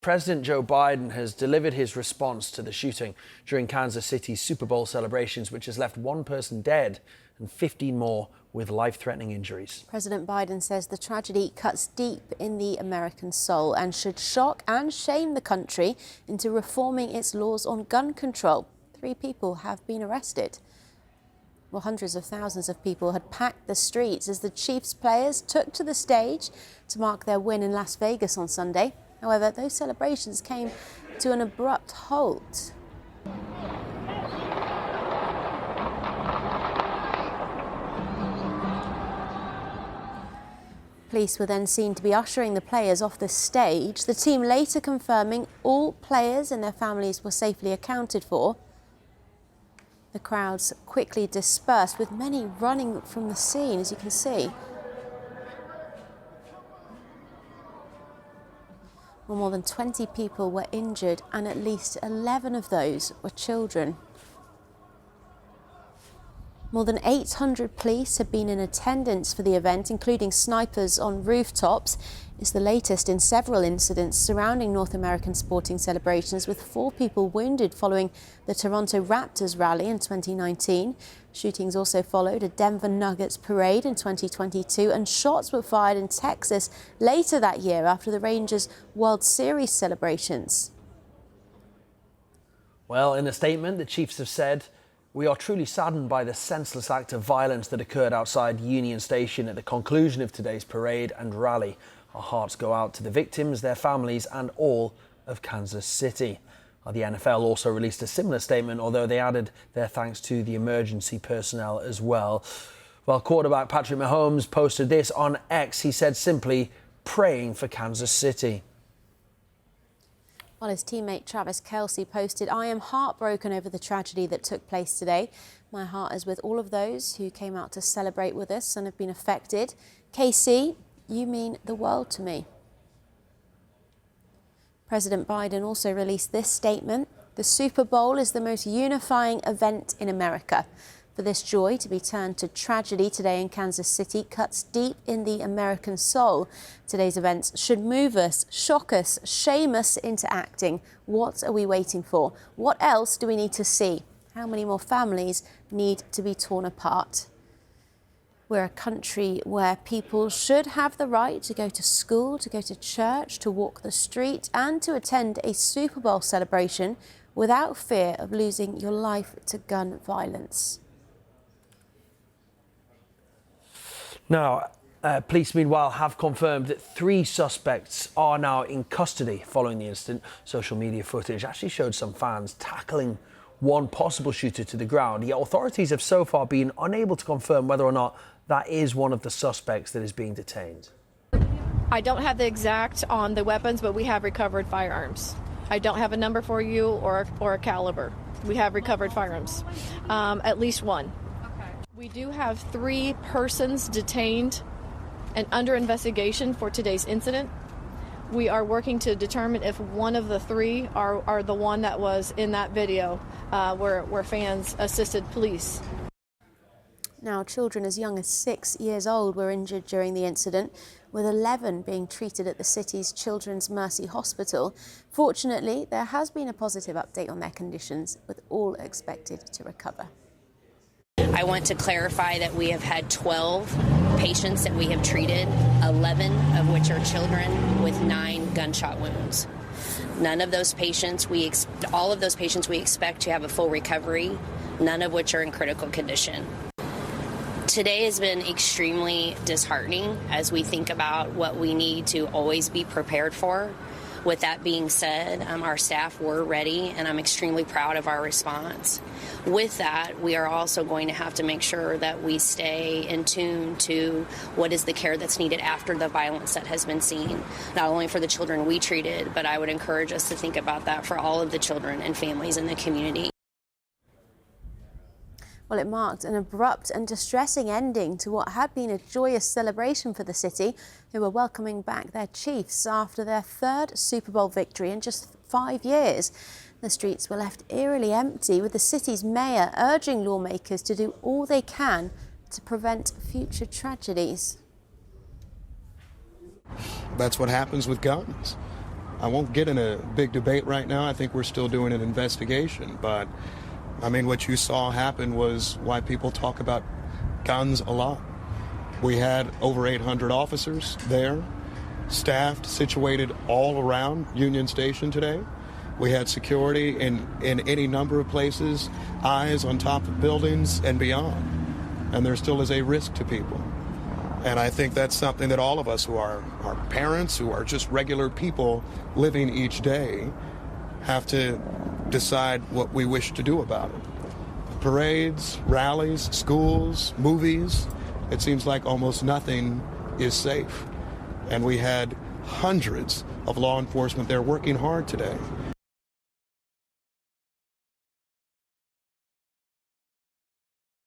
President Joe Biden has delivered his response to the shooting during Kansas City's Super Bowl celebrations, which has left one person dead and 15 more with life-threatening injuries. President Biden says the tragedy cuts deep in the American soul and should shock and shame the country into reforming its laws on gun control. 3 people have been arrested. Well, hundreds of thousands of people had packed the streets as the Chiefs players took to the stage to mark their win in Las Vegas on Sunday. However, those celebrations came to an abrupt halt. Police were then seen to be ushering the players off the stage, the team later confirming all players and their families were safely accounted for. The crowds quickly dispersed, with many running from the scene, as you can see. Well, more than 20 people were injured and at least 11 of those were children. More than 800 police have been in attendance for the event, including snipers on rooftops. It's the latest in several incidents surrounding North American sporting celebrations, with 4 people wounded following the Toronto Raptors rally in 2019. Shootings also followed a Denver Nuggets parade in 2022, and shots were fired in Texas later that year after the Rangers' World Series celebrations. Well, in a statement, the Chiefs have said, "We are truly saddened by the senseless act of violence that occurred outside Union Station at the conclusion of today's parade and rally. Our hearts go out to the victims, their families, and all of Kansas City." The NFL also released a similar statement, although they added their thanks to the emergency personnel as well. Well, quarterback Patrick Mahomes posted this on X. He said simply, "Praying for Kansas City." While his teammate Travis Kelce posted, "I am heartbroken over the tragedy that took place today. My heart is with all of those who came out to celebrate with us and have been affected. KC, you mean the world to me." President Biden also released this statement: "The Super Bowl is the most unifying event in America. For this joy to be turned to tragedy today in Kansas City cuts deep in the American soul. Today's events should move us, shock us, shame us into acting. What are we waiting for? What else do we need to see? How many more families need to be torn apart?" We're a country where people should have the right to go to school, to go to church, to walk the street, and to attend a Super Bowl celebration without fear of losing your life to gun violence. Now, police, meanwhile, have confirmed that 3 suspects are now in custody following the incident. Social media footage actually showed some fans tackling one possible shooter to the ground. Yet authorities have so far been unable to confirm whether or not that is one of the suspects that is being detained. I don't have the exact on the weapons, but we have recovered firearms. I don't have a number for you or a caliber. We have recovered firearms, at least one. We do have 3 persons detained and under investigation for today's incident. We are working to determine if one of the 3 are the one that was in that video where fans assisted police. Now, children as young as 6 years old were injured during the incident, with 11 being treated at the city's Children's Mercy Hospital. Fortunately, there has been a positive update on their conditions, with all expected to recover. I want to clarify that we have had 12 patients that we have treated, 11 of which are children with 9 gunshot wounds. None of those patients, all of those patients we expect to have a full recovery, none of which are in critical condition. Today has been extremely disheartening as we think about what we need to always be prepared for. With that being said, our staff were ready, and I'm extremely proud of our response. With that, we are also going to have to make sure that we stay in tune to what is the care that's needed after the violence that has been seen, not only for the children we treated, but I would encourage us to think about that for all of the children and families in the community. Well, it marked an abrupt and distressing ending to what had been a joyous celebration for the city, who were welcoming back their Chiefs after their 3rd Super Bowl victory in just 5 years. The streets were left eerily empty, with the city's mayor urging lawmakers to do all they can to prevent future tragedies. That's what happens with guns. I won't get in a big debate right now. I think we're still doing an investigation. But, I mean, what you saw happen was why people talk about guns a lot. We had over 800 officers there, staffed, situated all around Union Station today. We had security in any number of places, eyes on top of buildings and beyond. And there still is a risk to people. And I think that's something that all of us who are parents, who are just regular people living each day, have to decide what we wish to do about it. Parades, rallies, schools, movies, it seems like almost nothing is safe. And we had hundreds of law enforcement there working hard today.